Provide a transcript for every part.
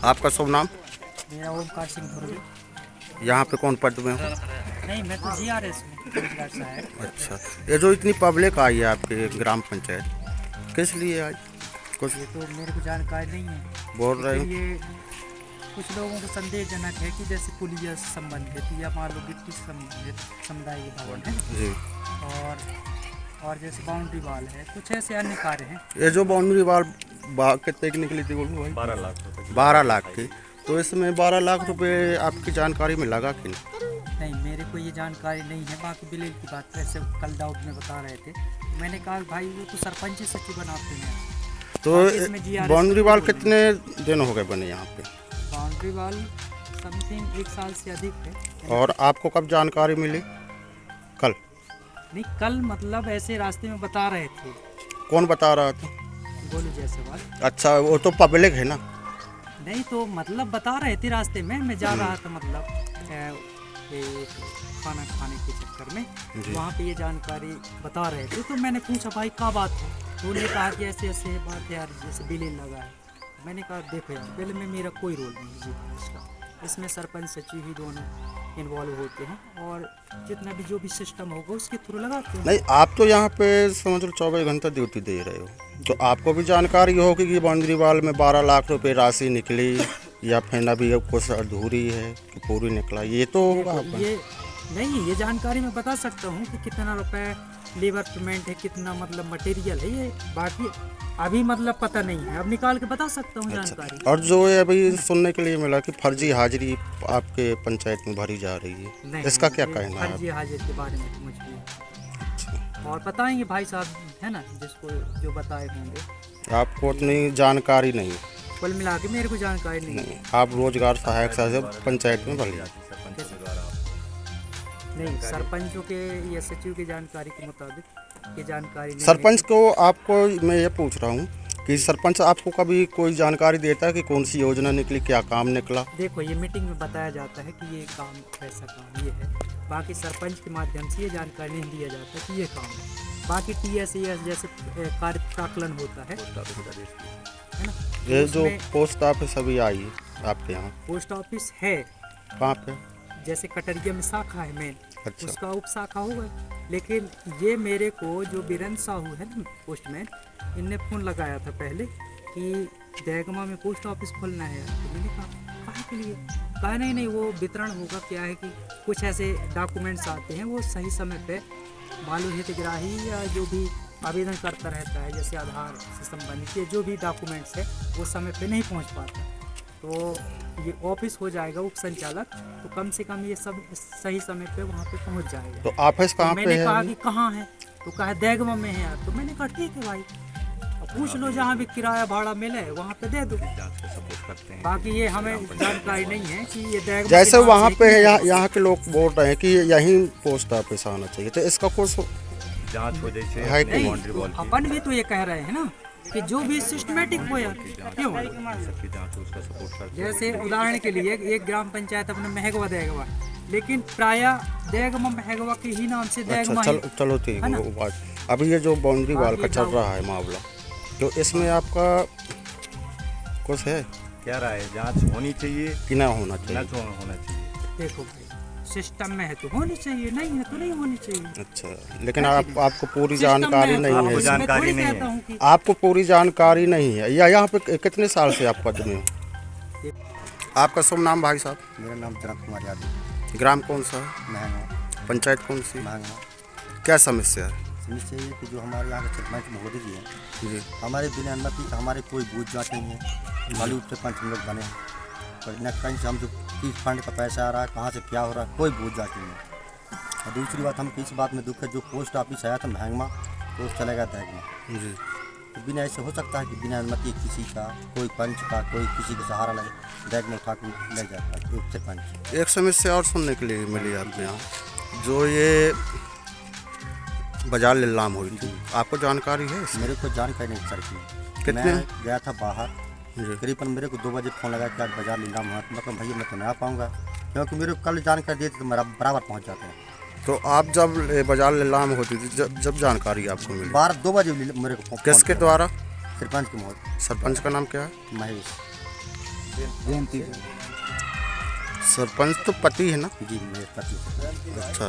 आपका शुभ नाम? मेरा ओमकार सिंह धुर्वे। यहाँ पे कौन पद में हो? नहीं, मैं तो GRS में रोजगार सहायक। अच्छा, ये जो इतनी पब्लिक आई है आपके ग्राम पंचायत, किस लिए आई? कुछ ये तो मेरे को जानकारी नहीं है, बोल रहे लेकिन हो? ये कुछ लोगों को संदेहजनक है कि जैसे पुलिया से संबंधित या मान लो गिट्टी से संबंधित समुदाय भवन है जी। और जैसे बाउंड्री वॉल है, कुछ ऐसे अन्य कार्य हैं। ये जो बाउंड्री वाल कितने की निकली थी बोलो भाई? 12 लाख रुपए। 12 लाख की। तो इसमें 12 लाख रुपए आपकी जानकारी में लगा कि नहीं? नहीं, मेरे को ये जानकारी नहीं है। बाकी बिल की बात वैसे कल डाउट में बता रहे थे, मैंने कहा भाई वो तो सरपंच ही सचिव बनाते हैं। तो बाउंड्री वाल कितने दिन हो गए बने यहाँ पे? बाउंड्री वॉल समथिंग 1 साल से अधिक है। और आपको कब जानकारी मिली? कल? नहीं, कल मतलब ऐसे रास्ते में बता रहे थे। कौन बता रहा था? बोलो जैसे बात। अच्छा, वो तो पब्लिक है ना? नहीं तो मतलब बता रहे थे रास्ते में, मैं जा रहा था मतलब खाना खाने के चक्कर में, वहाँ पे ये जानकारी बता रहे थे। तो मैंने पूछा भाई क्या बात है, तो उन्होंने कहा कि ऐसे ऐसे बात है यार, जैसे बिल लगा है। मैंने कहा देखो यार, बिल में मेरा कोई रोल नहीं है इसका, इसमें सरपंच सचिव ही दोनों इन्वॉल्व होते हैं और जितना भी जो भी सिस्टम होगा उसके थ्रू लगाते हैं। नहीं, आप तो यहाँ पे समझ लो 24 घंटा ड्यूटी दे रहे हो, तो आपको भी जानकारी होगी कि बाउंड्री वाल में 12 लाख रुपए राशि निकली या फिर अभी कुछ अधूरी है कि पूरी निकला, ये तो होगा आपका। ये नहीं, ये जानकारी मैं बता सकता हूँ कि कितना रुपए लेबर पेमेंट है, कितना मतलब मटेरियल है, ये बाकी अभी मतलब पता नहीं है, अब निकाल के बता सकता हूँ जानकारी। और जो है अभी सुनने के लिए मिला कि फर्जी हाजिरी आपके पंचायत में भरी जा रही है, नहीं, इसका क्या ये कहना है? फर्जी हाजिर के बारे में तो मुझे नहीं। और बताएंगे भाई साहब है ना, जिसको जो बताए होंगे। आपको उतनी जानकारी नहीं है? कुल मिला के मेरे को जानकारी नहीं है। आप रोजगार सहायक से पंचायत में भरी? नहीं, सरपंचों के या सचिव की जानकारी के मुताबिक ये जानकारी नहीं सरपंच है। को आपको मैं ये पूछ रहा हूँ कि सरपंच आपको कभी कोई जानकारी देता है कि कौन सी योजना निकली, क्या काम निकला? देखो, ये मीटिंग में बताया जाता है कि ये काम ऐसा काम ये है, बाकी सरपंच के माध्यम से ये जानकारी नहीं दिया जाता कि ये काम है। बाकी TSAS जैसे कार्य प्राकलन होता है ना, ये जो उसमें पोस्ट ऑफिस अभी आई है आपके यहाँ, पोस्ट ऑफिस है कहाँ पे? जैसे कटरिया में शाखा है मेन, अच्छा। उसका उप शाखा होगा। लेकिन ये मेरे को जो बीरेंद्र साहू है ना पोस्टमैन, इनने फ़ोन लगाया था पहले कि दहगमा में पोस्ट ऑफिस खोलना है। तो मैंने कहा काहे के लिए? कहा नहीं नहीं, वो वितरण होगा। क्या है कि कुछ ऐसे डॉक्यूमेंट्स आते हैं, वो सही समय पे मालूम हितग्राही या जो भी आवेदन करता रहता है, जैसे आधार से संबंधित ये जो भी डॉक्यूमेंट्स है, वो समय पे नहीं पहुंच पाता। तो ये ऑफिस हो जाएगा उप संचालक, तो कम से कम ये सब सही समय पे वहाँ पे पहुँच जाएगा। तो ऑफिस कहाँ पे मैंने है? कहा कि कहाँ है, तो कहा दहगमा में है यार। तो मैंने कहा ठीक है भाई, अब पूछ लो जहाँ भी किराया भाड़ा मिले वहाँ पे दे दो। बाकी ये हमें जानकारी नहीं है कि ये दहगमा जैसे के नाम वहाँ से पे कि यहाँ के लोग बोल रहे हैं कि यहीं पोस्ट ऑफिस आना चाहिए, तो इसका कुछ जांच हो जैसे है कि नहीं, बाउंड्री वॉल की अपन भी तो ये कह रहे हैं ना कि जो भी सिस्टमेटिक हो यार, क्यों? सबकी जांच हो, उसका सपोर्ट करते हैं। जैसे उदाहरण के लिए एक ग्राम पंचायत अपने महगवा दहगवा, लेकिन प्रायः दहगमा महगवा के ही नाम से अच्छा, दहगमा चलो ठीक है ना? है वो बात। अभी ये जो बाउंड्री वाल का चल रहा है मामला, तो इसमें आपका कुछ है क्या राय है? जांच होनी चाहिए कि ना होना ना चाहिए? तो होना चाहिए? देखो भाई, सिस्टम में है तो होनी चाहिए, नहीं है तो नहीं होनी चाहिए। अच्छा, लेकिन आपको पूरी सिस्टम में जानकारी है तो नहीं आपको है? मैं जानकारी थोड़ी नहीं कहता है। हूँ कि आपको पूरी जानकारी नहीं है या यहाँ पे कितने साल से आप पद में हो? आपका शुभ नाम भाई साहब? मेरा नाम जनक कुमार यादव। ग्राम कौन सा है? महंगा पंचायत कौन सी? महंगा। क्या समस्या है? समस्या ये कि जो हमारे यहाँ के सरपंच महोदय जी हैं, जी। हमारे बिना अनुमति का हमारे कोई बूथ जाँच नहीं है। बॉलीवुड सरपंच हम लोग बने हैं, पर न कहीं से हम जो किस फंड का पैसा आ रहा है, कहाँ से क्या हो रहा है, कोई बूथ जाँच नहीं है। और दूसरी बात हमको इस बात में दुख है, जो पोस्ट ऑफिस आया था महंगा, तो चलेगा दहगमा। जी। तो बिना ऐसे हो सकता है कि बिना अनुमति किसी का, कोई पंच का, कोई किसी का सहारा लगे दहगमा उठा के ले जाता है उप सरपंच। एक समस्या और सुनने के लिए मिली आपके यहाँ, जो ये बाजार नीलाम हुई थी, आपको जानकारी है इसमें? मेरे को जानकारी नहीं सर की। कितने? मैं गया था बाहर, जी। करीबन मेरे को 2 बजे फ़ोन लगा कि आज बाजार नीलाम हुआ। तो मतलब भैया मैं तो नहीं आ पाऊँगा, क्योंकि मेरे को कल जानकारी देती तो मेरा बराबर पहुँच जाते हैं। तो आप जब बाजार नीलाम होती थी, जब जानकारी आपको मिली 2 बजे मेरे को फ़ोन किसके किया। द्वारा? सरपंच के महोदय सरपंच का नाम क्या है? महेश। जयंती सरपंच तो पति है ना? जी मेरे पति। अच्छा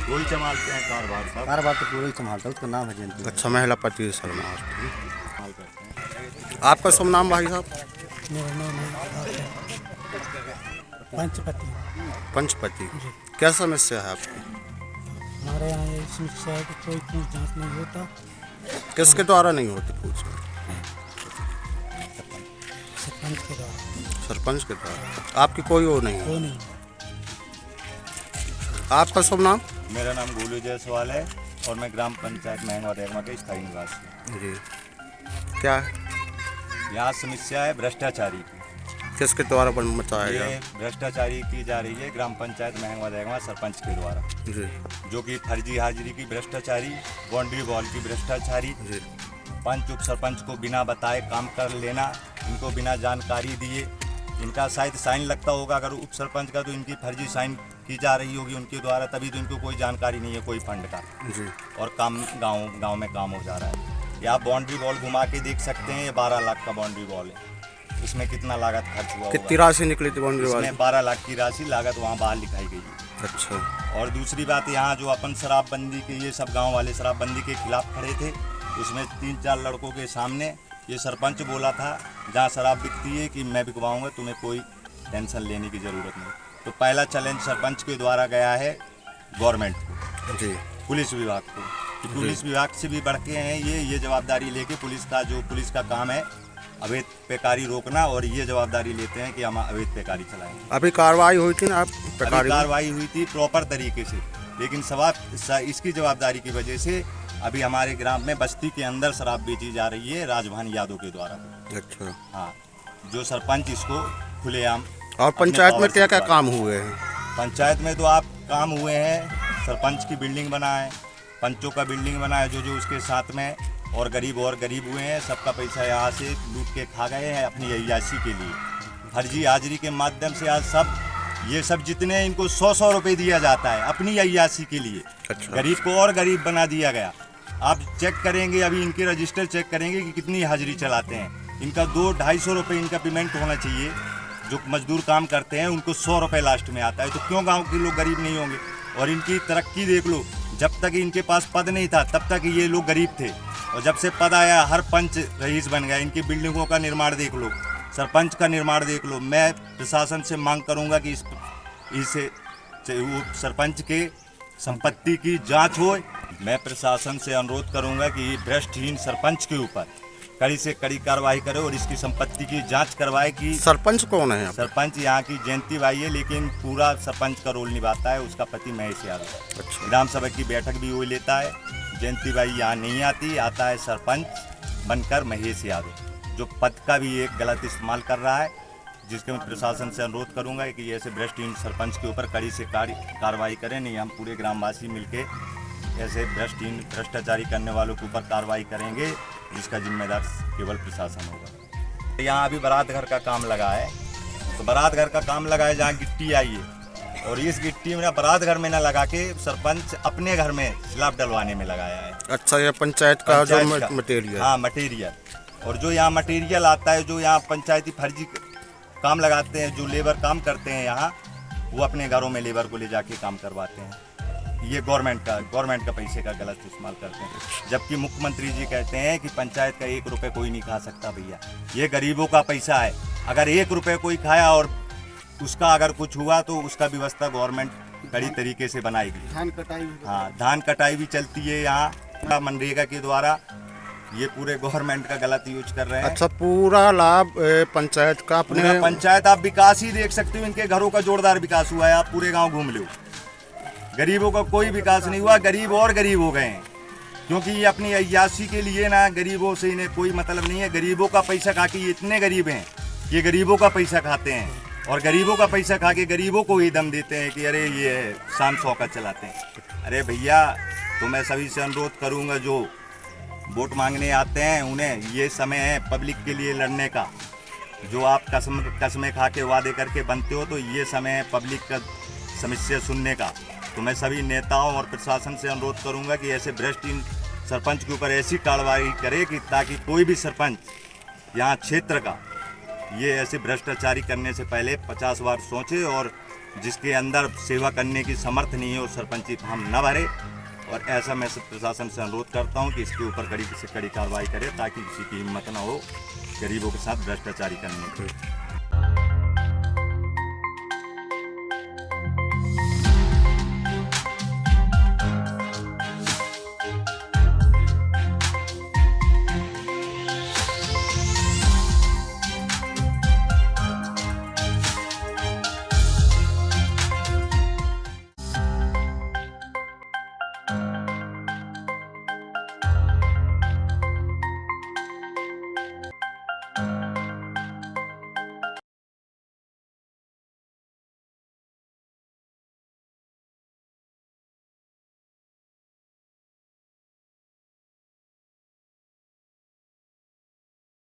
वही संभालते हैं कारोबार सब। कारोबार तो पूरा ही संभालता है, उसका नाम है जयंती। अच्छा, महिला पति शर्मा। संभाल करते हैं। आपका शुभ नाम भाई साहब? मेरा नाम है पंचपति। पंचपति। क्या समस्या है आपकी? हमारे यहाँ ये समस्या है कि कोई पूछ जांच नहीं होता। किसके द्वारा नहीं होती पूछ? सरपंच के द्वारा सरपंच के द्वारा। आपकी कोई वो नहीं है? वो नहीं। आपका शुभ नाम? मेरा नाम गोलू जायसवाल है और मैं ग्राम पंचायत महंगा रेगमा के स्थायी निवासी हूँ। जी। क्या है? यहाँ समस्या है भ्रष्टाचारी की। किसके द्वारा मचाया ये गया? भ्रष्टाचारी की जा रही है ग्राम पंचायत महंगा रेगमा सरपंच के द्वारा, जी जो कि फर्जी हाजिरी की भ्रष्टाचारी, बाउंड्री वॉल की भ्रष्टाचारी, जी। पंच उप सरपंच को बिना बताए काम कर लेना, इनको बिना जानकारी दिए। इनका शायद साइन लगता होगा अगर उप सरपंच का, तो इनकी फर्जी साइन की जा रही होगी उनके द्वारा, तभी तो इनको कोई जानकारी नहीं है कोई फंड का। जी। और काम गांव में काम हो जा रहा है। ये आप बाउंड्री वॉल घुमा के देख सकते हैं, ये 12 लाख का बाउंड्री वॉल है। इसमें कितना लागत खर्च हुआ कितनी होगा? राशि निकली थी बाउंड्री वाली? इसमें 12 लाख की राशि लागत वहाँ बाहर लिखाई गई है। अच्छा। और दूसरी बात, यहाँ जो अपन शराबबंदी के, ये सब गांव वाले शराबबंदी के खिलाफ खड़े थे, उसमें 3-4 लड़कों के सामने ये सरपंच बोला था जहाँ शराब बिकती है कि मैं बिकवाऊंगा, तुम्हें कोई टेंशन लेने की ज़रूरत नहीं। तो पहला चैलेंज सरपंच के द्वारा गया है गवर्नमेंट को, जी। पुलिस विभाग को, कि पुलिस विभाग से भी बढ़ के हैं ये जवाबदारी लेके पुलिस का काम है अवैध पैकारी रोकना, और ये जवाबदारी लेते हैं कि हम अवैध पैकारी चलाएंगे। अभी कार्रवाई हुई थी ना? आप अभी कार्रवाई हुई थी प्रॉपर तरीके से, लेकिन इसकी जवाबदारी की वजह से अभी हमारे ग्राम में बस्ती के अंदर शराब बेची जा रही है राजभान यादव के द्वारा। अच्छा। हाँ, जो सरपंच इसको खुलेआम। और पंचायत में क्या क्या काम हुए हैं? पंचायत में तो आप काम हुए हैं, सरपंच की बिल्डिंग बना है, पंचों का बिल्डिंग बना है जो उसके साथ में, और गरीब हुए हैं, सबका पैसा यहाँ से लूट के खा गए हैं अपनी अय्याशी के लिए। फर्जी हाजिरी के माध्यम से आज ये सब जितने इनको 100 रुपये दिया जाता है अपनी अय्याशी के लिए। अच्छा। गरीब को और गरीब बना दिया गया। आप चेक करेंगे, अभी इनके रजिस्टर चेक करेंगे कि कितनी हाजिरी चलाते हैं। इनका 200-250 रुपये इनका पेमेंट होना चाहिए। जो मजदूर काम करते हैं उनको 100 रुपये लास्ट में आता है, तो क्यों गांव के लोग गरीब नहीं होंगे? और इनकी तरक्की देख लो, जब तक इनके पास पद नहीं था तब तक ये लोग गरीब थे, और जब से पद आया हर पंच रईस बन गया। इनकी बिल्डिंगों का निर्माण देख लो, सरपंच का निर्माण देख लो। मैं प्रशासन से मांग करूंगा कि इसे सरपंच के संपत्ति की जांच हो। मैं प्रशासन से अनुरोध करूंगा कि भ्रष्टहीन सरपंच के ऊपर कड़ी से कड़ी कार्रवाई करे और इसकी संपत्ति की जांच करवाए। कि सरपंच कौन है? सरपंच यहाँ की जयंती बाई है, लेकिन पूरा सरपंच का रोल निभाता है उसका पति महेश यादव। अच्छा। विधान सभा की बैठक भी वही लेता है। जयंती बाई यहाँ नहीं आती, आता है सरपंच बनकर महेश यादव, जो पद का भी एक गलत इस्तेमाल कर रहा है, जिसके मैं प्रशासन से अनुरोध करूंगा कि ऐसे भ्रष्टहीन सरपंच के ऊपर कड़ी से कार्रवाई करें। नहीं, हम पूरे ग्रामवासी मिलके ऐसे भ्रष्टाचारी करने वालों के ऊपर कार्रवाई करेंगे, जिसका जिम्मेदार केवल प्रशासन होगा। यहाँ अभी बारात घर का काम लगा है, तो बारात घर का काम लगा है जहाँ गिट्टी आई है, और इस गिट्टी में बारात घर में न लगा के सरपंच अपने घर में स्लैब डलवाने में लगाया है। अच्छा, ये पंचायत का जो मटेरियल? हाँ, मटेरियल। और जो यहाँ मटेरियल आता है, जो यहाँ पंचायती फर्जी काम लगाते हैं, जो लेबर काम करते हैं यहाँ, वो अपने घरों में लेबर को ले जाके काम करवाते हैं। ये गवर्नमेंट का पैसे का गलत इस्तेमाल करते हैं। जबकि मुख्यमंत्री जी कहते हैं कि पंचायत का 1 रुपये कोई नहीं खा सकता। भैया, ये गरीबों का पैसा है। अगर 1 रुपये कोई खाया और उसका अगर कुछ हुआ तो उसका व्यवस्था गवर्नमेंट कड़ी तरीके से बनाएगी। धान कटाई भी चलती है यहाँ मनरेगा के द्वारा। ये पूरे गवर्नमेंट का गलत यूज कर रहे हैं। अच्छा, पूरा लाभ पंचायत का अपने? पंचायत आप विकास ही देख सकते हो, इनके घरों का जोरदार विकास हुआ है। आप पूरे गांव घूम लो, गरीबों का कोई विकास नहीं हुआ। गरीब और गरीब हो गए हैं, क्योंकि ये अपनी अय्याशी के लिए ना, गरीबों से इन्हें कोई मतलब नहीं है। गरीबों का पैसा खा के ये इतने गरीब हैं, ये गरीबों का पैसा खाते हैं, और गरीबों का पैसा खा के गरीबों को ही दम देते हैं कि अरे ये शान शौकत चलाते हैं। अरे भैया, तो मैं सभी से अनुरोध करूँगा, जो वोट मांगने आते हैं उन्हें ये समय है पब्लिक के लिए लड़ने का। जो आप कसमें खा के वादे करके बनते हो, तो ये समय है पब्लिक का समस्या सुनने का। तो मैं सभी नेताओं और प्रशासन से अनुरोध करूंगा कि ऐसे भ्रष्टहीन सरपंच के ऊपर ऐसी कार्रवाई करे कि ताकि कोई भी सरपंच यहाँ क्षेत्र का ये ऐसे भ्रष्टाचारी करने से पहले 50 बार सोचे, और जिसके अंदर सेवा करने की समर्थ नहीं है उस सरपंची फॉर्म न भरे। और ऐसा मैं प्रशासन से अनुरोध करता हूँ कि इसके ऊपर कड़ी से कड़ी कार्रवाई करे, ताकि किसी की हिम्मत न हो गरीबों के साथ भ्रष्टाचारी करने की।